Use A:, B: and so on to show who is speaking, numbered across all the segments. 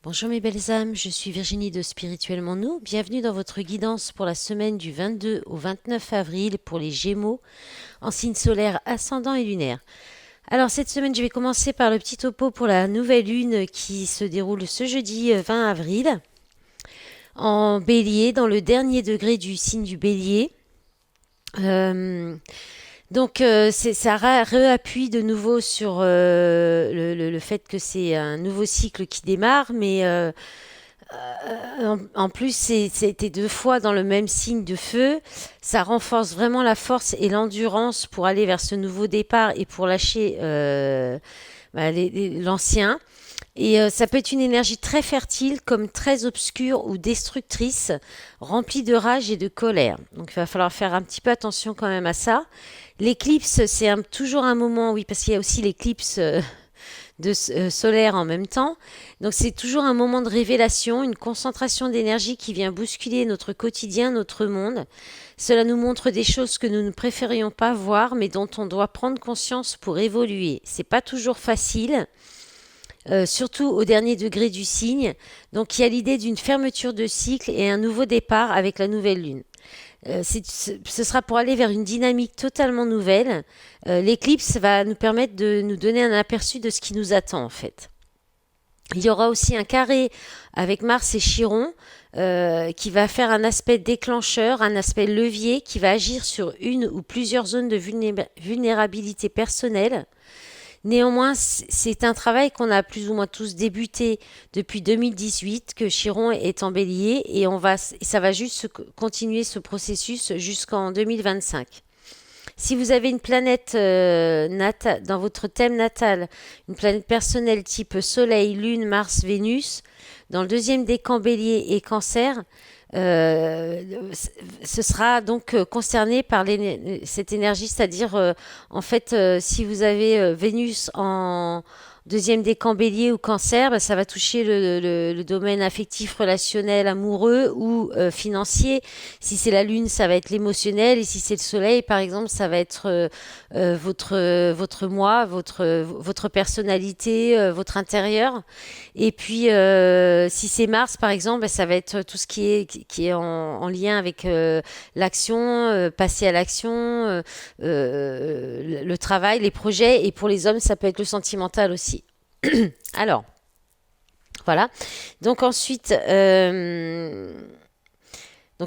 A: Bonjour mes belles âmes, je suis Virginie de Spirituellement Nous. Bienvenue dans votre guidance pour la semaine du 22 au 29 avril pour les Gémeaux, en signe solaire ascendant et lunaire. Alors cette semaine, je vais commencer par le petit topo pour la nouvelle lune qui se déroule ce jeudi 20 avril en Bélier, dans le dernier degré du signe du Bélier. Ça réappuie de nouveau sur le fait que c'est un nouveau cycle qui démarre, mais en plus c'était 2 fois dans le même signe de feu. Ça renforce vraiment la force et l'endurance pour aller vers ce nouveau départ et pour lâcher l'ancien. Et ça peut être une énergie très fertile, comme très obscure ou destructrice, remplie de rage et de colère. Donc il va falloir faire un petit peu attention quand même à ça. L'éclipse, c'est toujours un moment, oui, parce qu'il y a aussi l'éclipse solaire en même temps. Donc c'est toujours un moment de révélation, une concentration d'énergie qui vient bousculer notre quotidien, notre monde. Cela nous montre des choses que nous ne préférions pas voir, mais dont on doit prendre conscience pour évoluer. C'est pas toujours facile. Surtout au dernier degré du signe. Donc il y a l'idée d'une fermeture de cycle et un nouveau départ avec la nouvelle lune. Ce sera pour aller vers une dynamique totalement nouvelle. L'éclipse va nous permettre de nous donner un aperçu de ce qui nous attend en fait. Il y aura aussi un carré avec Mars et Chiron qui va faire un aspect déclencheur, un aspect levier qui va agir sur une ou plusieurs zones de vulnérabilité personnelle. Néanmoins, c'est un travail qu'on a plus ou moins tous débuté depuis 2018, que Chiron est en Bélier, et ça va juste continuer ce processus jusqu'en 2025. Si vous avez une planète dans votre thème natal, une planète personnelle type Soleil, Lune, Mars, Vénus, dans le deuxième décan Bélier et Cancer, euh, ce sera donc concerné par cette énergie, c'est-à-dire en fait si vous avez Vénus en deuxième décan Bélier ou Cancer, ça va toucher le domaine affectif, relationnel, amoureux ou financier. Si c'est la Lune, ça va être l'émotionnel, et si c'est le Soleil, par exemple, ça va être votre moi, votre personnalité, votre intérieur. Et puis, si c'est Mars, par exemple, ça va être tout ce qui est en lien avec l'action, passer à l'action, le travail, les projets. Et pour les hommes, ça peut être le sentimental aussi. Alors, voilà. Donc ensuite, donc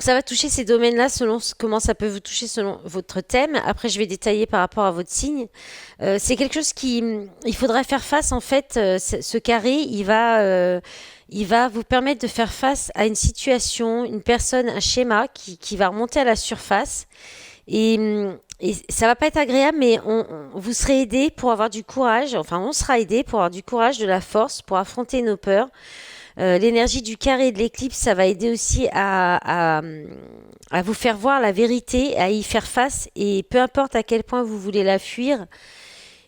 A: ça va toucher ces domaines-là selon comment ça peut vous toucher selon votre thème. Après, je vais détailler par rapport à votre signe. C'est quelque chose il faudrait faire face en fait. Ce carré, il va vous permettre de faire face à une situation, une personne, un schéma qui va remonter à la surface. Et ça va pas être agréable, mais vous serez aidé pour avoir du courage. Enfin, on sera aidé pour avoir du courage, de la force, pour affronter nos peurs. L'énergie du carré et de l'éclipse, ça va aider aussi à vous faire voir la vérité, à y faire face, et peu importe à quel point vous voulez la fuir,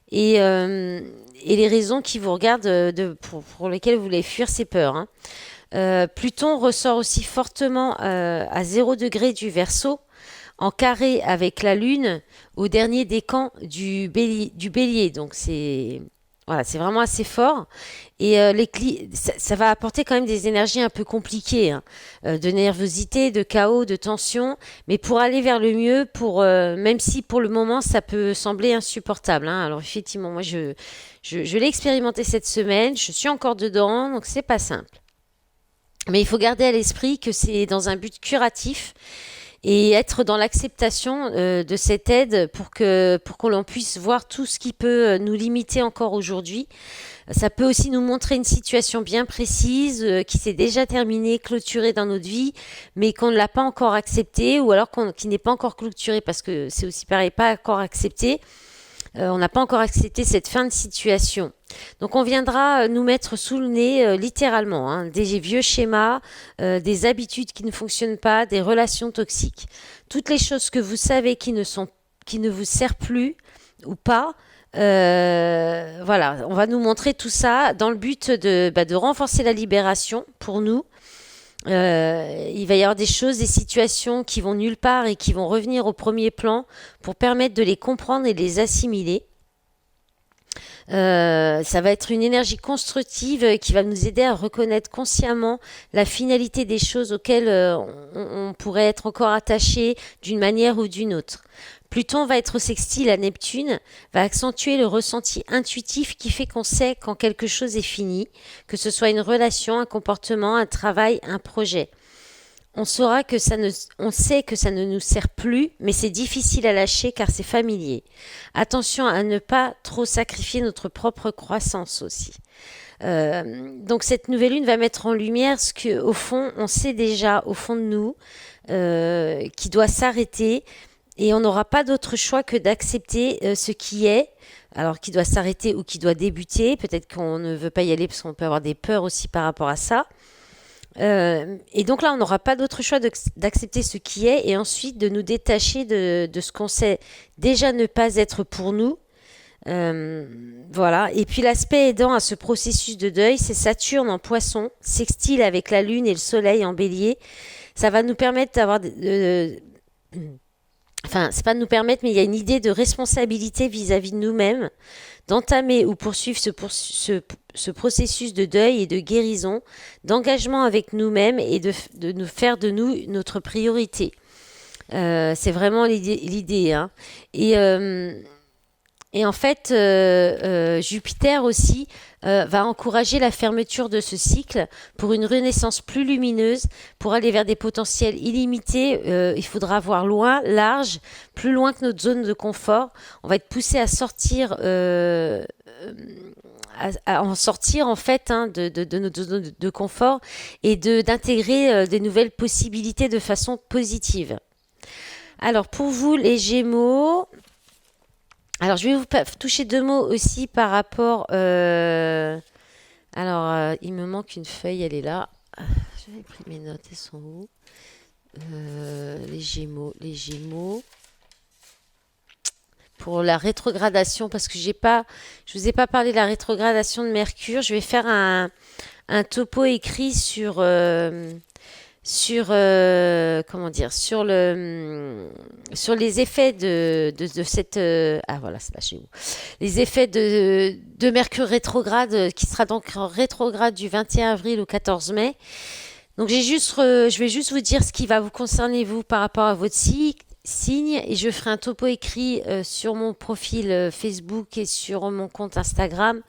A: et les raisons qui vous regardent pour lesquelles vous voulez fuir ces peurs, hein. Pluton ressort aussi fortement à 0 degré du Verseau, en carré avec la Lune au dernier décan du Bélier. Donc c'est vraiment assez fort. Et ça va apporter quand même des énergies un peu compliquées, hein, de nervosité, de chaos, de tension. Mais pour aller vers le mieux, même si pour le moment ça peut sembler insupportable, hein. Alors effectivement, moi je l'ai expérimenté cette semaine. Je suis encore dedans, donc c'est pas simple. Mais il faut garder à l'esprit que c'est dans un but curatif et être dans l'acceptation de cette aide pour qu'on puisse voir tout ce qui peut nous limiter encore aujourd'hui. Ça peut aussi nous montrer une situation bien précise qui s'est déjà terminée, clôturée dans notre vie, mais qu'on ne l'a pas encore acceptée, ou alors qui n'est pas encore clôturée, parce que c'est aussi pareil, pas encore accepté. On n'a pas encore accepté cette fin de situation. Donc on viendra nous mettre sous le nez littéralement, hein, des vieux schémas, des habitudes qui ne fonctionnent pas, des relations toxiques. Toutes les choses que vous savez qui ne vous servent plus ou pas. Voilà, on va nous montrer tout ça dans le but de renforcer la libération pour nous. Il va y avoir des choses, des situations qui vont nulle part et qui vont revenir au premier plan pour permettre de les comprendre et de les assimiler. Ça va être une énergie constructive qui va nous aider à reconnaître consciemment la finalité des choses auxquelles on pourrait être encore attaché d'une manière ou d'une autre. Pluton va être sextile à Neptune, va accentuer le ressenti intuitif qui fait qu'on sait quand quelque chose est fini, que ce soit une relation, un comportement, un travail, un projet. On sait que ça ne nous sert plus, mais c'est difficile à lâcher car c'est familier. Attention à ne pas trop sacrifier notre propre croissance aussi. Donc cette nouvelle lune va mettre en lumière ce que, au fond, on sait déjà au fond de nous, qui doit s'arrêter, et on n'aura pas d'autre choix que d'accepter ce qui est. Alors, qui doit s'arrêter ou qui doit débuter. Peut-être qu'on ne veut pas y aller parce qu'on peut avoir des peurs aussi par rapport à ça. Et donc là, on n'aura pas d'autre choix d'accepter ce qui est et ensuite de nous détacher de ce qu'on sait déjà ne pas être pour nous. Voilà. Et puis l'aspect aidant à ce processus de deuil, c'est Saturne en Poisson, sextile avec la Lune et le Soleil en Bélier. Ça va nous permettre d'avoir enfin, c'est pas de nous permettre, mais il y a une idée de responsabilité vis-à-vis de nous-mêmes, d'entamer ou poursuivre ce processus de deuil et de guérison, d'engagement avec nous-mêmes et de nous faire de nous notre priorité. C'est vraiment l'idée, hein. Et en fait, Jupiter aussi va encourager la fermeture de ce cycle pour une renaissance plus lumineuse, pour aller vers des potentiels illimités. Il faudra voir loin, large, plus loin que notre zone de confort. On va être poussé à sortir, à en sortir en fait de notre zone de confort et d'intégrer des nouvelles possibilités de façon positive. Alors pour vous les Gémeaux. Alors, je vais vous toucher deux mots aussi par rapport. Il me manque une feuille, elle est là. J'avais pris mes notes, elles sont où? Les Gémeaux. Pour la rétrogradation, parce que je vous ai pas parlé de la rétrogradation de Mercure. Je vais faire un topo écrit sur comment dire, sur les effets de cette voilà, c'est là chez vous, les effets de Mercure rétrograde qui sera donc en rétrograde du 21 avril au 14 mai. Donc je vais juste vous dire ce qui va vous concerner vous par rapport à votre signe, et je ferai un topo écrit sur mon profil Facebook et sur mon compte Instagram.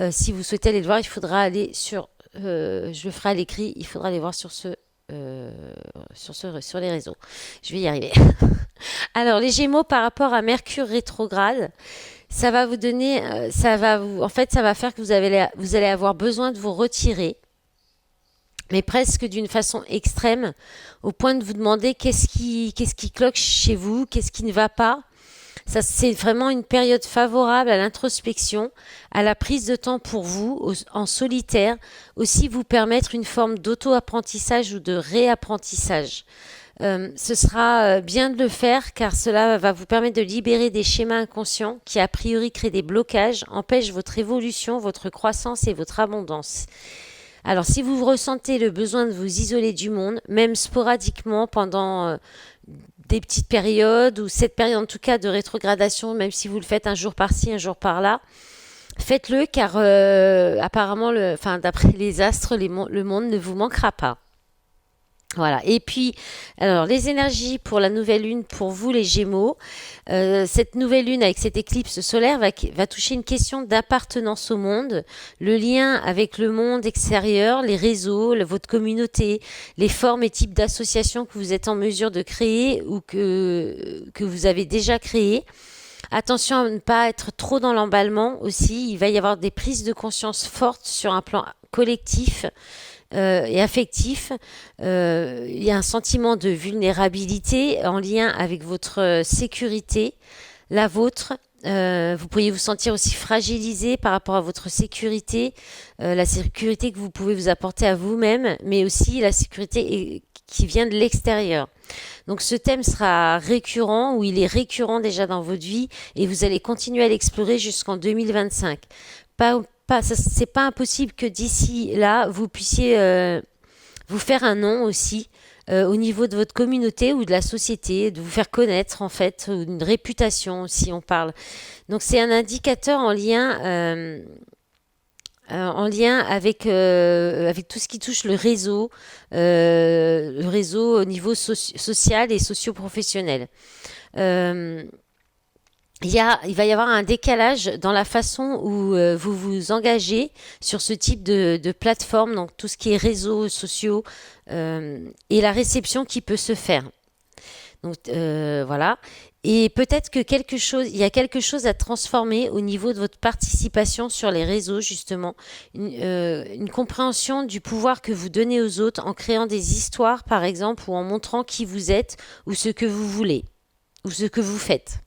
A: Si vous souhaitez aller le voir, il faudra aller sur je le ferai à l'écrit, il faudra aller voir sur les réseaux. Je vais y arriver. Alors, les Gémeaux par rapport à Mercure rétrograde, ça va vous donner, ça va faire que vous allez avoir besoin de vous retirer, mais presque d'une façon extrême, au point de vous demander qu'est-ce qui cloche chez vous, qu'est-ce qui ne va pas. Ça, c'est vraiment une période favorable à l'introspection, à la prise de temps pour vous, en solitaire, aussi vous permettre une forme d'auto-apprentissage ou de réapprentissage. Ce sera bien de le faire car cela va vous permettre de libérer des schémas inconscients qui a priori créent des blocages, empêchent votre évolution, votre croissance et votre abondance. Alors si vous ressentez le besoin de vous isoler du monde, même sporadiquement pendant des petites périodes, ou cette période en tout cas de rétrogradation, même si vous le faites un jour par-ci, un jour par-là, faites-le car apparemment, d'après les astres, le monde ne vous manquera pas. Voilà. Et puis, alors les énergies pour la nouvelle lune pour vous les Gémeaux. Cette nouvelle lune avec cette éclipse solaire va toucher une question d'appartenance au monde, le lien avec le monde extérieur, les réseaux, votre communauté, les formes et types d'associations que vous êtes en mesure de créer ou que vous avez déjà créées. Attention à ne pas être trop dans l'emballement aussi. Il va y avoir des prises de conscience fortes sur un plan collectif et affectif. Il y a un sentiment de vulnérabilité en lien avec votre sécurité, la vôtre. Vous pourriez vous sentir aussi fragilisé par rapport à votre sécurité, la sécurité que vous pouvez vous apporter à vous-même, mais aussi la sécurité qui vient de l'extérieur. Donc ce thème sera récurrent, ou il est récurrent déjà dans votre vie, et vous allez continuer à l'explorer jusqu'en 2025. C'est pas impossible que d'ici là, vous puissiez vous faire un nom aussi, au niveau de votre communauté ou de la société, de vous faire connaître en fait, ou une réputation si on parle. Donc c'est un indicateur en lien avec tout ce qui touche le réseau au niveau social et socio-professionnel. Euh, il va y avoir un décalage dans la façon où vous vous engagez sur ce type de plateforme, donc tout ce qui est réseaux sociaux et la réception qui peut se faire. Donc voilà. Et peut-être que il y a quelque chose à transformer au niveau de votre participation sur les réseaux, justement. Une compréhension du pouvoir que vous donnez aux autres en créant des histoires, par exemple, ou en montrant qui vous êtes, ou ce que vous voulez, ou ce que vous faites.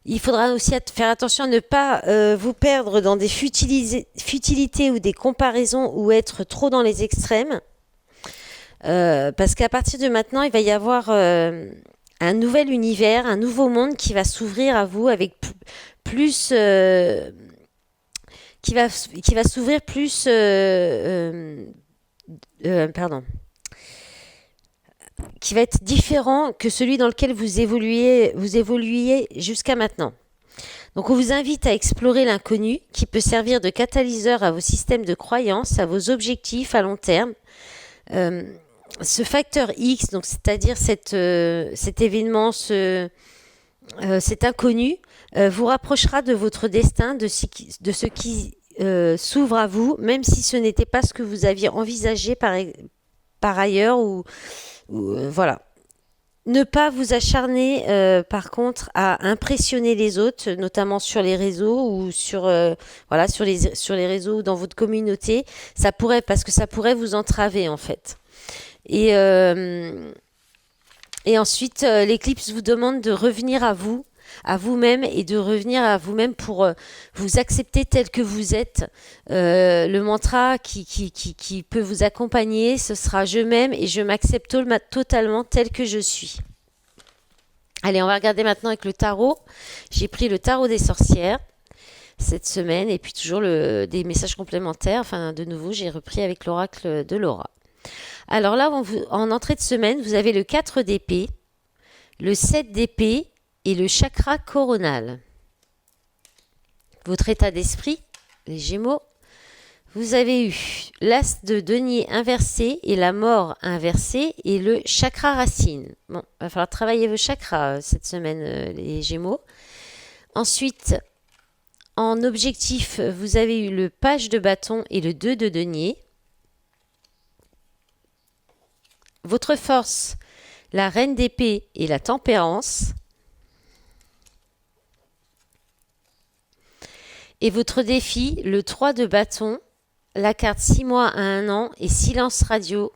A: Il faudra aussi faire attention à ne pas vous perdre dans des futilités ou des comparaisons ou être trop dans les extrêmes. Parce qu'à partir de maintenant, il va y avoir un nouvel univers, un nouveau monde qui va s'ouvrir à vous avec plus, qui va s'ouvrir plus, pardon, qui va être différent que celui dans lequel vous évoluiez jusqu'à maintenant. Donc on vous invite à explorer l'inconnu qui peut servir de catalyseur à vos systèmes de croyances, à vos objectifs à long terme. Euh, Ce facteur X, donc c'est-à-dire cet événement, cet inconnu, vous rapprochera de votre destin, de ce qui s'ouvre à vous, même si ce n'était pas ce que vous aviez envisagé par ailleurs voilà. Ne pas vous acharner, par contre, à impressionner les autres, notamment sur les réseaux ou voilà, sur les réseaux ou dans votre communauté. Parce que ça pourrait vous entraver en fait. Et, euh, et ensuite, l'éclipse vous demande de revenir à vous-même et de revenir à vous-même pour vous accepter tel que vous êtes. Le mantra qui peut vous accompagner, ce sera je m'aime et je m'accepte totalement tel que je suis. Allez, on va regarder maintenant avec le tarot. J'ai pris le tarot des sorcières cette semaine et puis toujours des messages complémentaires. Enfin, de nouveau, j'ai repris avec l'oracle de Laura. Alors là, en entrée de semaine, vous avez le 4 d'épée, le 7 d'épée et le chakra coronal. Votre état d'esprit, les Gémeaux, vous avez eu l'as de denier inversé et la mort inversée et le chakra racine. Bon, il va falloir travailler vos chakras cette semaine, les Gémeaux. Ensuite, en objectif, vous avez eu le page de bâton et le 2 de denier. Votre force, la reine d'épée et la tempérance. Et votre défi, le 3 de bâton, la carte 6 mois à 1 an et silence radio.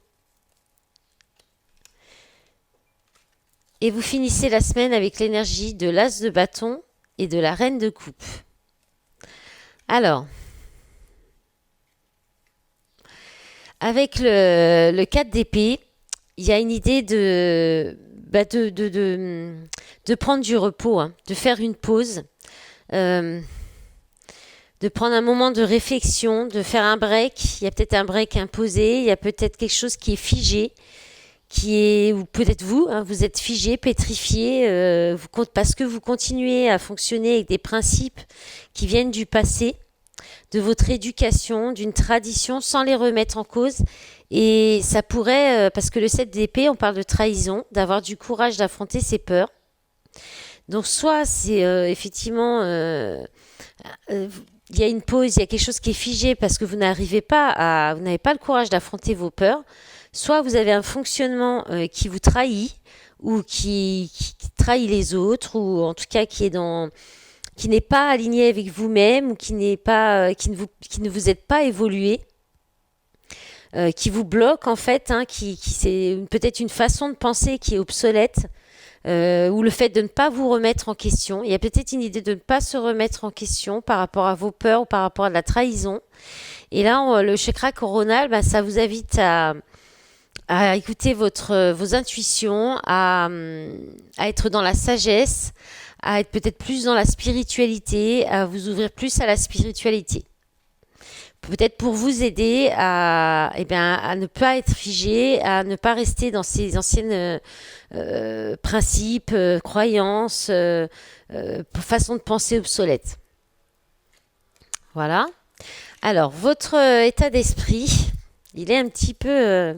A: Et vous finissez la semaine avec l'énergie de l'as de bâton et de la reine de coupe. Alors, avec le 4 d'épée, il y a une idée de prendre du repos, hein, de faire une pause, de prendre un moment de réflexion, de faire un break. Il y a peut-être un break imposé, il y a peut-être quelque chose qui est figé, ou peut-être vous, hein, vous êtes figé, pétrifié, parce que vous continuez à fonctionner avec des principes qui viennent du passé, de votre éducation, d'une tradition, sans les remettre en cause. Et ça pourrait, parce que le 7 d'épée, on parle de trahison, d'avoir du courage d'affronter ses peurs. Donc soit c'est effectivement, il y a une pause, il y a quelque chose qui est figé parce que vous n'avez pas le courage d'affronter vos peurs. Soit vous avez un fonctionnement qui vous trahit ou qui trahit les autres, ou en tout cas qui n'est pas aligné avec vous-même, ou qui ne vous aide pas évolué, qui vous bloque en fait, hein, c'est peut-être une façon de penser qui est obsolète, ou le fait de ne pas vous remettre en question. Il y a peut-être une idée de ne pas se remettre en question par rapport à vos peurs ou par rapport à la trahison. Et là, le chakra coronal, ça vous invite à écouter vos intuitions, à être dans la sagesse, à être peut-être plus dans la spiritualité, à vous ouvrir plus à la spiritualité. peut-être pour vous aider à ne pas être figé, à ne pas rester dans ces anciennes principes, croyances, façons de penser obsolètes. Voilà. Alors, votre état d'esprit, il est un petit peu...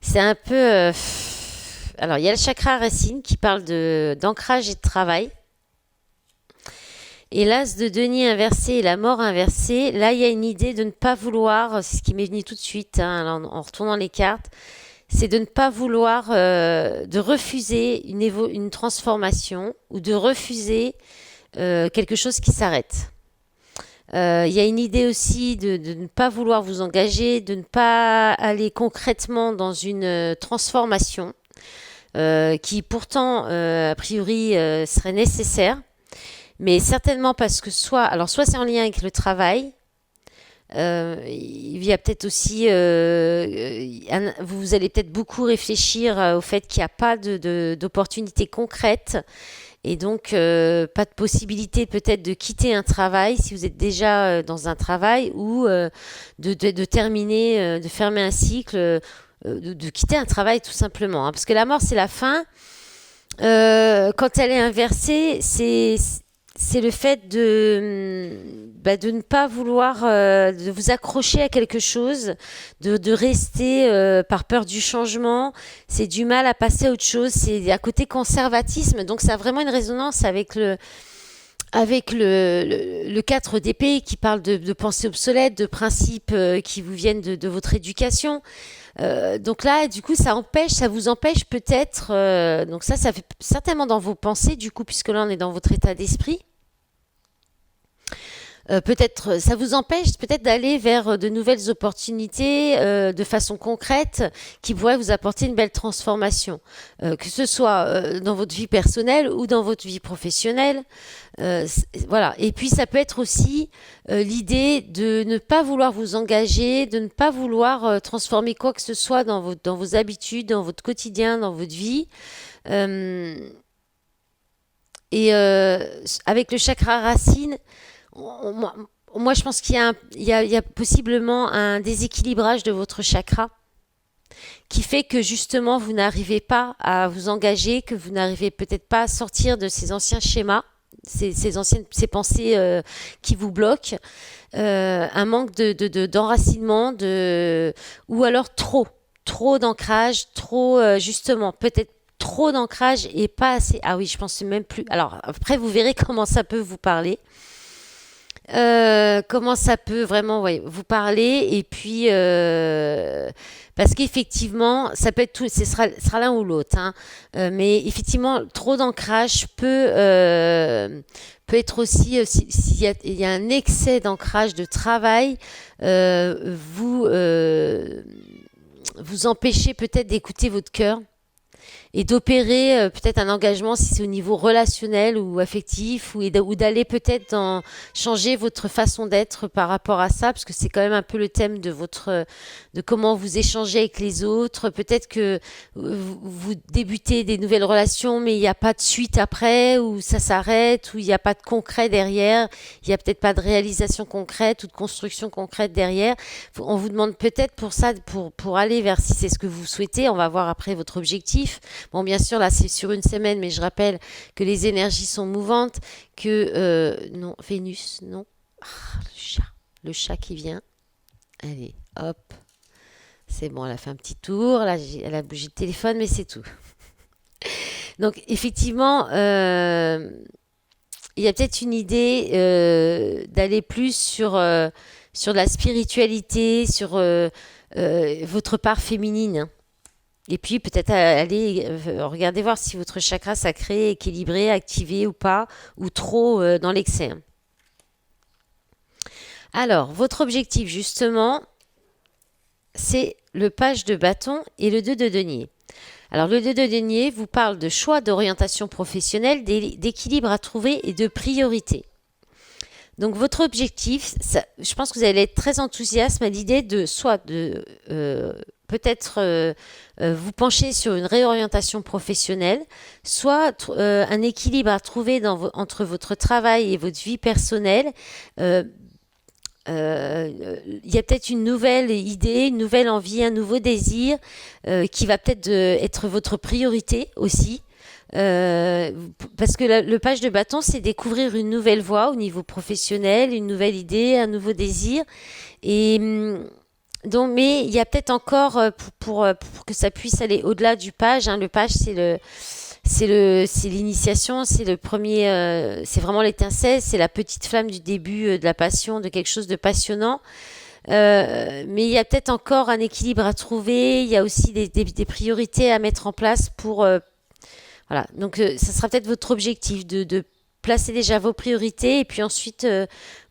A: c'est un peu... alors, il y a le chakra racine qui parle d'ancrage et de travail. Et l'as de denier inversé et la mort inversée, là, il y a une idée de ne pas vouloir, c'est ce qui m'est venu tout de suite, hein, en retournant les cartes, c'est de ne pas vouloir, de refuser une transformation ou de refuser quelque chose qui s'arrête. Il y a une idée aussi de ne pas vouloir vous engager, de ne pas aller concrètement dans une transformation qui pourtant, a priori, serait nécessaire. Mais certainement parce que soit c'est en lien avec le travail, il y a peut-être aussi, vous allez peut-être beaucoup réfléchir au fait qu'il n'y a pas d'opportunité concrète et donc pas de possibilité peut-être de quitter un travail si vous êtes déjà dans un travail ou de terminer, de fermer un cycle, de quitter un travail tout simplement. Hein. Parce que la mort c'est la fin. Quand elle est inversée, c'est le fait de ne pas vouloir de vous accrocher à quelque chose, de rester par peur du changement. C'est du mal à passer à autre chose. C'est à côté conservatisme. Donc ça a vraiment une résonance avec le 4 d'épée qui parle de pensée obsolète, de principes qui vous viennent de votre éducation. Donc là, du coup, ça vous empêche peut-être. Donc ça fait certainement dans vos pensées, du coup, puisque là on est dans votre état d'esprit. Peut-être, ça vous empêche peut-être d'aller vers de nouvelles opportunités de façon concrète qui pourraient vous apporter une belle transformation, que ce soit dans votre vie personnelle ou dans votre vie professionnelle. Voilà. Et puis ça peut être aussi l'idée de ne pas vouloir vous engager, de ne pas vouloir transformer quoi que ce soit dans vos habitudes, dans votre quotidien, dans votre vie. Avec le chakra racine, moi, je pense qu'il y a possiblement un déséquilibrage de votre chakra qui fait que justement vous n'arrivez pas à vous engager, que vous n'arrivez peut-être pas à sortir de ces anciens schémas, ces pensées qui vous bloquent, un manque d'enracinement, ou alors trop d'ancrage, justement peut-être trop d'ancrage et pas assez. Ah oui, je pense même plus. Alors après, vous verrez comment ça peut vous parler. Comment ça peut vraiment vous parler et puis parce qu'effectivement ça peut être tout, ce sera l'un ou l'autre hein. Mais effectivement trop d'ancrage peut être aussi s'il y a un excès d'ancrage de travail vous empêchez peut-être d'écouter votre cœur et d'opérer peut-être un engagement si c'est au niveau relationnel ou affectif ou d'aller peut-être changer votre façon d'être par rapport à ça parce que c'est quand même un peu le thème de comment vous échangez avec les autres. Peut-être que vous débutez des nouvelles relations mais il n'y a pas de suite après ou ça s'arrête ou il n'y a pas de concret derrière, il n'y a peut-être pas de réalisation concrète ou de construction concrète derrière. On vous demande peut-être pour ça, pour aller vers si c'est ce que vous souhaitez, on va voir après votre objectif. Bon, bien sûr, là, c'est sur une semaine, mais je rappelle que les énergies sont mouvantes, non, Vénus, non. Ah, le chat qui vient. Allez, hop. C'est bon, elle a fait un petit tour. Là, elle a bougé le téléphone, mais c'est tout. Donc, effectivement, il y a peut-être une idée d'aller plus sur la spiritualité, sur votre part féminine. Et puis peut-être aller regarder voir si votre chakra sacré est équilibré, activé ou pas, ou trop dans l'excès. Alors, votre objectif justement, c'est le page de bâton et le 2 de denier. Alors le 2 de denier vous parle de choix d'orientation professionnelle, d'équilibre à trouver et de priorité. Donc votre objectif, je pense que vous allez être très enthousiaste à l'idée de peut-être vous pencher sur une réorientation professionnelle, soit un équilibre à trouver entre votre travail et votre vie personnelle, il y a peut-être une nouvelle idée, une nouvelle envie, un nouveau désir qui va peut-être être votre priorité aussi. Euh, Parce que le page de bâton, c'est découvrir une nouvelle voie au niveau professionnel, une nouvelle idée, un nouveau désir. Et donc, mais il y a peut-être encore pour que ça puisse aller au-delà du page. Hein, le page, c'est l'initiation, c'est le premier, c'est vraiment l'étincelle, c'est la petite flamme du début de la passion, de quelque chose de passionnant. Mais il y a peut-être encore un équilibre à trouver. Il y a aussi des priorités à mettre en place pour voilà. Donc ça sera peut-être votre objectif de placer déjà vos priorités et puis ensuite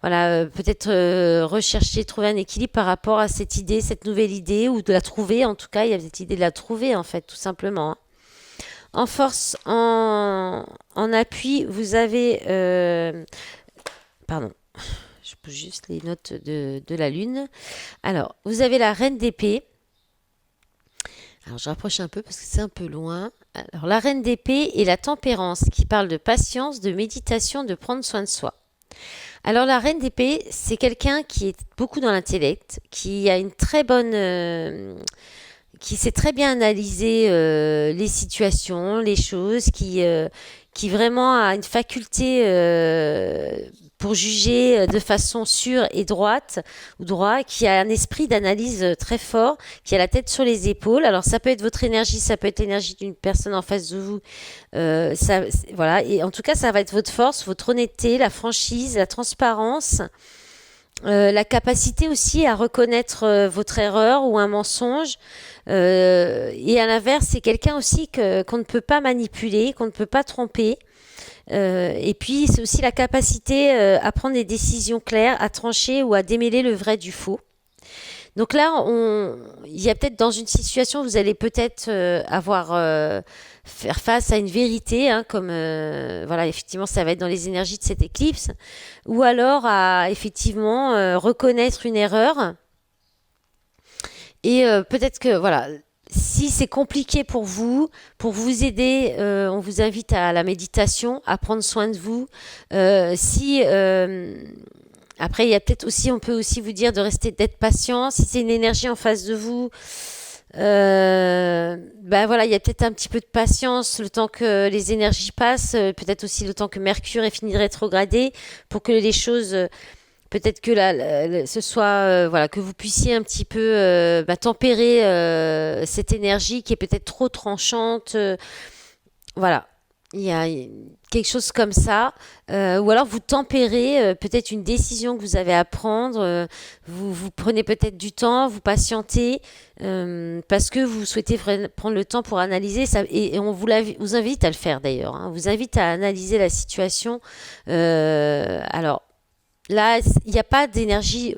A: voilà peut-être rechercher, trouver un équilibre par rapport à cette idée, cette nouvelle idée ou de la trouver. En tout cas, il y a cette idée de la trouver en fait, tout simplement. Hein. En force, en appui, vous avez... pardon, je pose juste les notes de la lune. Alors, vous avez la reine d'épée. Alors, je rapproche un peu parce que c'est un peu loin. Alors, la reine d'épée et la tempérance qui parle de patience, de méditation, de prendre soin de soi. Alors, la reine d'épée, c'est quelqu'un qui est beaucoup dans l'intellect, qui a une très bonne... qui sait très bien analyser les situations, les choses, qui vraiment a une faculté pour juger de façon sûre et droite ou droit, qui a un esprit d'analyse très fort, qui a la tête sur les épaules. Alors ça peut être votre énergie, ça peut être l'énergie d'une personne en face de vous. Voilà. Et en tout cas, ça va être votre force, votre honnêteté, la franchise, la transparence. La capacité aussi à reconnaître votre erreur ou un mensonge. Et à l'inverse, c'est quelqu'un aussi qu'on ne peut pas manipuler, qu'on ne peut pas tromper. Et puis, c'est aussi la capacité à prendre des décisions claires, à trancher ou à démêler le vrai du faux. Donc là, il y a peut-être dans une situation, vous allez peut-être avoir faire face à une vérité, hein, comme voilà, effectivement, ça va être dans les énergies de cette éclipse, ou alors à effectivement reconnaître une erreur. Et peut-être que voilà, si c'est compliqué pour vous aider, on vous invite à la méditation, à prendre soin de vous. Si après, il y a peut-être aussi, on peut aussi vous dire de rester, d'être patient. Si c'est une énergie en face de vous, ben voilà, il y a peut-être un petit peu de patience, le temps que les énergies passent, peut-être aussi le temps que Mercure ait fini de rétrograder, pour que les choses, peut-être que ce soit, voilà, que vous puissiez un petit peu tempérer cette énergie qui est peut-être trop tranchante. Voilà. Il y a quelque chose comme ça, ou alors vous tempérez peut-être une décision que vous avez à prendre, vous prenez peut-être du temps, vous patientez, parce que vous souhaitez prendre le temps pour analyser ça, et on vous invite à le faire d'ailleurs, hein, on vous invite à analyser la situation. Alors là, il n'y a pas d'énergie.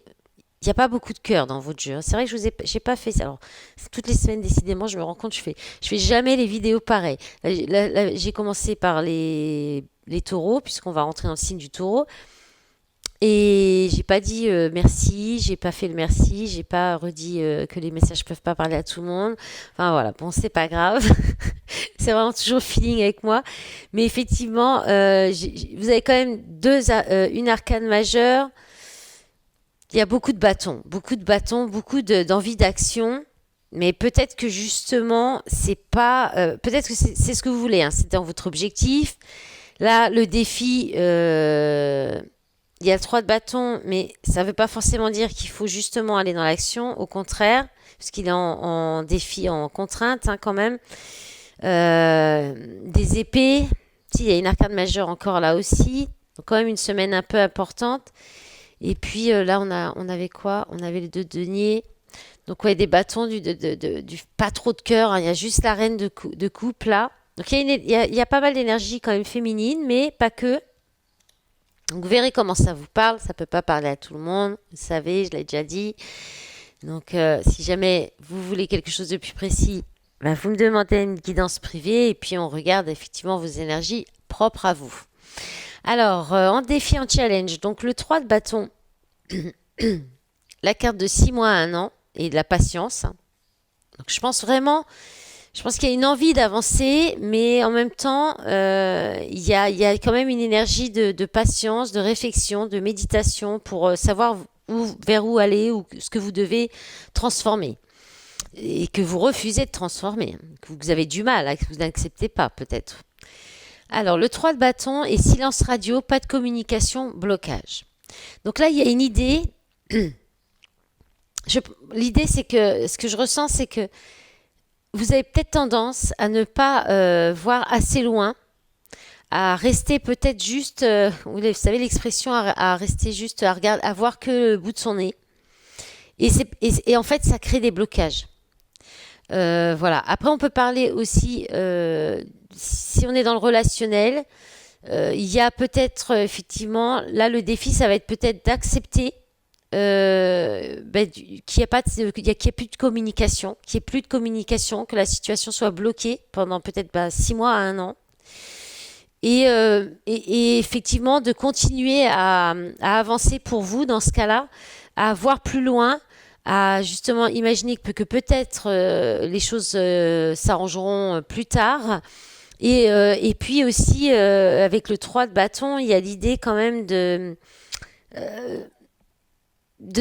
A: Il n'y a pas beaucoup de cœur dans votre jeu. Hein. C'est vrai que j'ai pas fait ça. Alors, toutes les semaines, décidément, je me rends compte, je fais jamais les vidéos pareilles. Là, j'ai commencé par les taureaux, puisqu'on va rentrer dans le signe du taureau. Et j'ai pas dit merci, j'ai pas fait le merci, j'ai pas redit que les messages peuvent pas parler à tout le monde. Enfin voilà, bon, c'est pas grave. C'est vraiment toujours feeling avec moi. Mais effectivement, vous avez quand même une arcane majeure. Il y a beaucoup de bâtons, d'envie d'action. Mais peut-être que justement, c'est pas. Peut-être que c'est ce que vous voulez. Hein, c'est dans votre objectif. Là, le défi, il y a le 3 de bâton, mais ça ne veut pas forcément dire qu'il faut justement aller dans l'action. Au contraire, parce qu'il est en défi, en contrainte hein, quand même. Des épées. Si, il y a une arcane majeure encore là aussi. Donc quand même une semaine un peu importante. Et puis là, on avait quoi? On avait les 2 deniers. Donc ouais, des bâtons, du pas trop de cœur. Hein. Il y a juste la reine de coupe là. Donc il y a pas mal d'énergie quand même féminine, mais pas que. Donc vous verrez comment ça vous parle. Ça peut pas parler à tout le monde. Vous savez, je l'ai déjà dit. Donc si jamais vous voulez quelque chose de plus précis, ben, vous me demandez une guidance privée et puis on regarde effectivement vos énergies propres à vous. Alors, en défi, en challenge, donc le 3 de bâton, la carte de 6 mois à 1 an et de la patience. Donc je pense qu'il y a une envie d'avancer, mais en même temps, il y a quand même une énergie de patience, de réflexion, de méditation pour savoir vers où aller ou ce que vous devez transformer et que vous refusez de transformer, que vous avez du mal, que vous n'acceptez pas peut-être. Alors, le 3 de bâton et silence radio, pas de communication, blocage. Donc là, il y a une idée. L'idée, c'est que ce que je ressens, c'est que vous avez peut-être tendance à ne pas voir assez loin, à rester peut-être juste, vous savez l'expression, à rester juste, à voir que le bout de son nez. Et en fait, ça crée des blocages. Voilà. Après, on peut parler aussi, si on est dans le relationnel, il y a peut-être, effectivement, là, le défi, ça va être peut-être d'accepter qu'il n'y ait plus de communication, que la situation soit bloquée pendant peut-être 6 mois à 1 an. Et effectivement, de continuer à avancer pour vous dans ce cas-là, à voir plus loin, à justement imaginer que peut-être les choses s'arrangeront plus tard. Et puis aussi, avec le 3 de bâton, il y a l'idée quand même de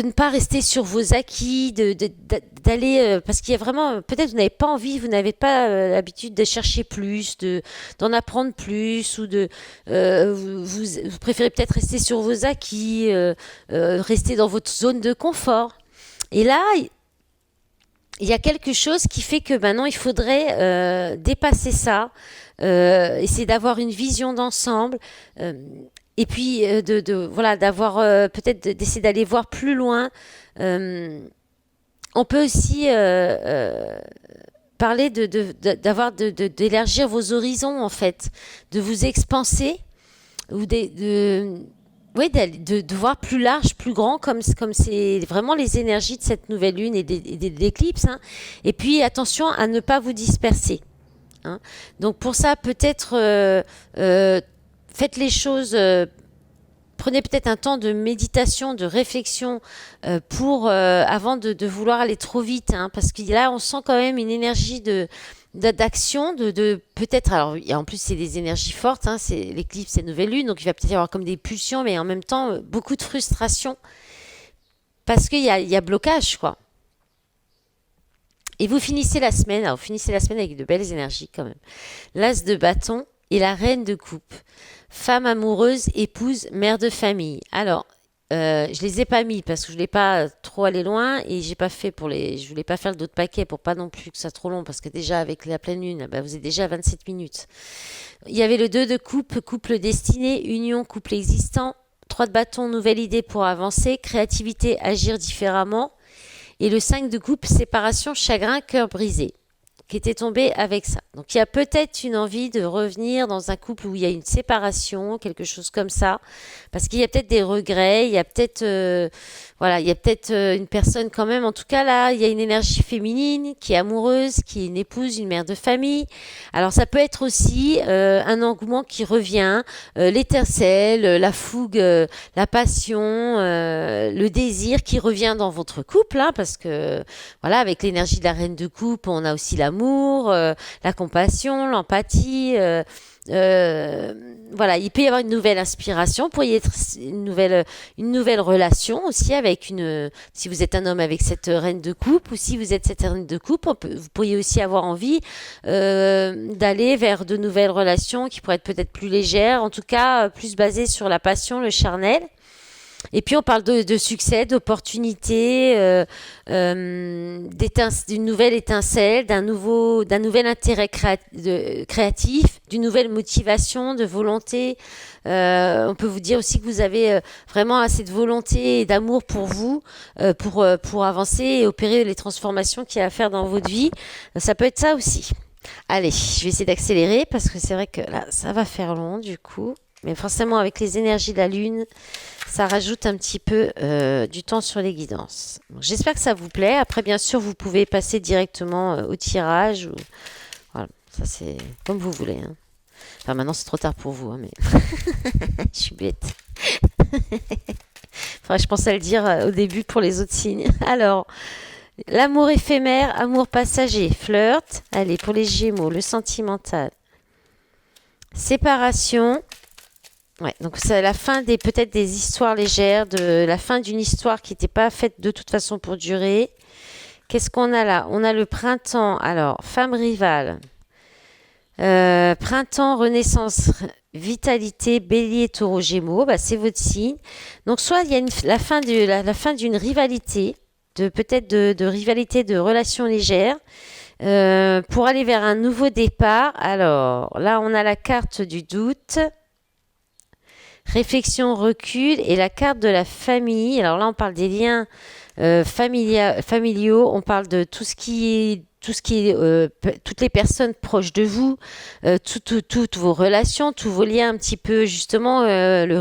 A: ne pas rester sur vos acquis, d'aller, parce qu'il y a vraiment, peut-être vous n'avez pas envie, vous n'avez pas l'habitude de chercher plus, d'en apprendre plus, ou vous préférez peut-être rester sur vos acquis, rester dans votre zone de confort. Et là, il y a quelque chose qui fait que maintenant il faudrait dépasser ça, essayer d'avoir une vision d'ensemble. Et puis voilà, d'avoir peut-être d'essayer d'aller voir plus loin. On peut aussi parler d'élargir vos horizons en fait, de vous expanser ou de voir plus large, plus grand, comme c'est vraiment les énergies de cette nouvelle lune et de l'éclipse. Hein. Et puis attention à ne pas vous disperser. Hein. Donc pour ça, peut-être faites les choses. Prenez peut-être un temps de méditation, de réflexion avant de vouloir aller trop vite, hein, parce que là on sent quand même une énergie d'action, peut-être. Alors en plus c'est des énergies fortes, hein, c'est l'éclipse, c'est nouvelle lune, donc il va peut-être y avoir comme des pulsions, mais en même temps beaucoup de frustration parce qu'il y a blocage, quoi. Et vous finissez la semaine avec de belles énergies quand même. L'as de bâton et la reine de coupe. Femme amoureuse, épouse, mère de famille. Alors, je les ai pas mis parce que je voulais pas trop aller loin et je voulais pas faire d'autres paquets pour pas non plus que ça soit trop long parce que déjà avec la pleine lune, vous êtes déjà à 27 minutes. Il y avait le 2 de coupe, couple destiné, union, couple existant. 3 de bâton, nouvelle idée pour avancer, créativité, agir différemment. Et le 5 de coupe, séparation, chagrin, cœur brisé, qui était tombé avec ça. Donc il y a peut-être une envie de revenir dans un couple où il y a une séparation, quelque chose comme ça, parce qu'il y a peut-être des regrets, il y a peut-être une personne quand même, en tout cas là, il y a une énergie féminine qui est amoureuse, qui est une épouse, une mère de famille. Alors ça peut être aussi un engouement qui revient, l'étincelle, la fougue, la passion, le désir qui revient dans votre couple, hein, parce que voilà, avec l'énergie de la reine de coupe, on a aussi l'amour, la compassion, l'empathie. Voilà, il peut y avoir une nouvelle inspiration, pour y être une nouvelle relation aussi si vous êtes un homme avec cette reine de coupe ou si vous êtes cette reine de coupe, vous pourriez aussi avoir envie d'aller vers de nouvelles relations qui pourraient être peut-être plus légères, en tout cas plus basées sur la passion, le charnel. Et puis on parle de succès, d'opportunités, d'une nouvelle étincelle, d'un nouvel intérêt créatif, d'une nouvelle motivation, de volonté. On peut vous dire aussi que vous avez vraiment assez de volonté et d'amour pour vous, pour avancer et opérer les transformations qu'il y a à faire dans votre vie. Ça peut être ça aussi. Allez, je vais essayer d'accélérer parce que c'est vrai que là, ça va faire long du coup. Mais forcément, avec les énergies de la Lune, ça rajoute un petit peu du temps sur les guidances. Donc, j'espère que ça vous plaît. Après, bien sûr, vous pouvez passer directement au tirage. Voilà, ça c'est comme vous voulez. Hein. Enfin, maintenant, c'est trop tard pour vous, hein, mais je suis bête. Enfin, je pensais à le dire au début pour les autres signes. Alors, l'amour éphémère, amour passager, flirt. Allez, pour les Gémeaux, le sentimental. Séparation. Ouais, donc c'est la fin des peut-être des histoires légères, de la fin d'une histoire qui n'était pas faite de toute façon pour durer. Qu'est-ce qu'on a là? On a le printemps. Alors, femme rivale. Printemps, renaissance, vitalité, bélier, taureau, gémeaux. Bah, c'est votre signe. Donc, soit il y a la fin d'une rivalité, peut-être de rivalité, de relations légères, pour aller vers un nouveau départ. Alors, là, on a la carte du doute. Réflexion, recul et la carte de la famille. Alors là, on parle des liens familiaux. On parle de toutes les personnes proches de vous, toutes vos relations, tous vos liens un petit peu justement,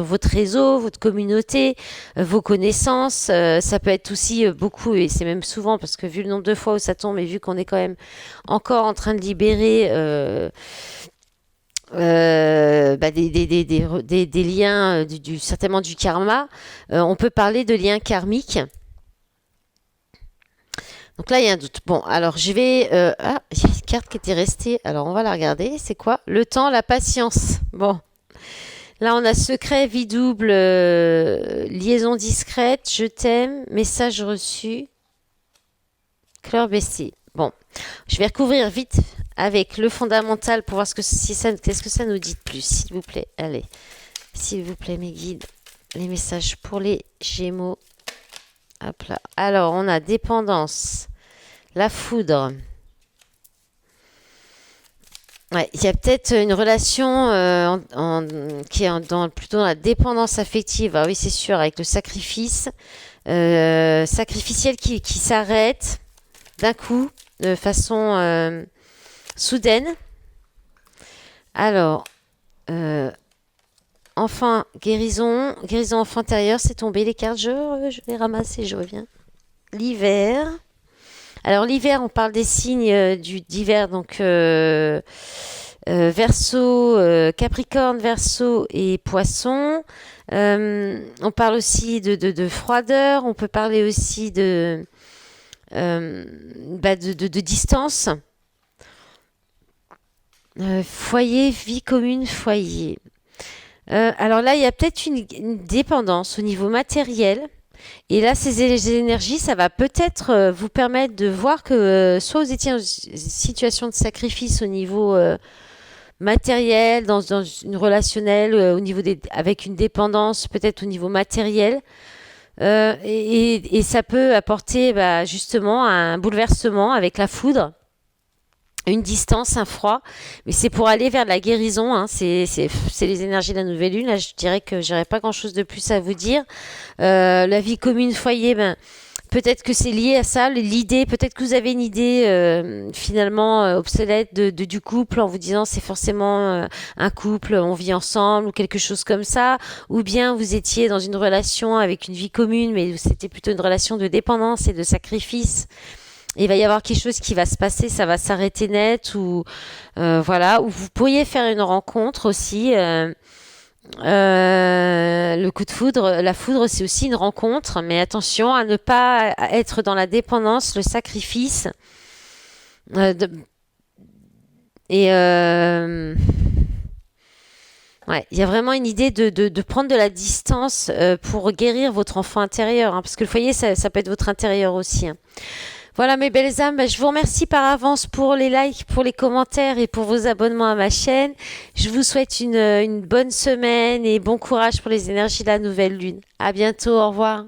A: votre réseau, votre communauté, vos connaissances. Ça peut être aussi beaucoup et c'est même souvent parce que vu le nombre de fois où ça tombe et vu qu'on est quand même encore en train de libérer. Des liens certainement du karma. On peut parler de liens karmiques. Donc là, il y a un doute. Bon, alors je vais... il y a une carte qui était restée. Alors on va la regarder. C'est quoi? Le temps, la patience. Bon. Là, on a secret, vie double, liaison discrète, je t'aime, message reçu, cœur baissé. Bon, je vais recouvrir vite avec le fondamental pour voir qu'est-ce que ça nous dit de plus, s'il vous plaît. Allez, s'il vous plaît, mes guides, les messages pour les Gémeaux. Hop là. Alors, on a dépendance, la foudre. Ouais, il y a peut-être une relation qui est plutôt dans la dépendance affective. Ah oui, c'est sûr, avec le sacrifice sacrificiel qui s'arrête d'un coup, de façon soudaine. Alors, enfin, guérison enfant intérieur, c'est tombé les cartes. Je les ramasse et je reviens. L'hiver. Alors l'hiver, on parle des signes d'hiver, donc Verseau, Capricorne, Verseau et Poisson. On parle aussi de froideur. On peut parler aussi de distance. Foyer, vie commune, foyer. Alors là, il y a peut-être une dépendance au niveau matériel. Et là, ces énergies, ça va peut-être vous permettre de voir que soit vous étiez dans une situation de sacrifice au niveau matériel, dans une relationnelle, avec une dépendance, peut-être au niveau matériel. Et ça peut apporter justement un bouleversement avec la foudre, une distance, un froid, mais c'est pour aller vers la guérison, hein. C'est les énergies de la nouvelle lune. Là, je dirais que j'aurais pas grand-chose de plus à vous dire. La vie commune, foyer, peut-être que c'est lié à ça. L'idée, peut-être que vous avez une idée finalement obsolète du couple en vous disant c'est forcément un couple, on vit ensemble ou quelque chose comme ça. Ou bien vous étiez dans une relation avec une vie commune, mais c'était plutôt une relation de dépendance et de sacrifice. Il va y avoir quelque chose qui va se passer, ça va s'arrêter net ou voilà. Ou vous pourriez faire une rencontre aussi. Le coup de foudre, la foudre, c'est aussi une rencontre, mais attention à ne pas être dans la dépendance, le sacrifice. Euh, de- et ouais, il y a vraiment une idée de prendre de la distance pour guérir votre enfant intérieur, hein, parce que le foyer, ça peut être votre intérieur aussi, hein. Voilà mes belles âmes, je vous remercie par avance pour les likes, pour les commentaires et pour vos abonnements à ma chaîne. Je vous souhaite une bonne semaine et bon courage pour les énergies de la nouvelle lune. À bientôt, au revoir.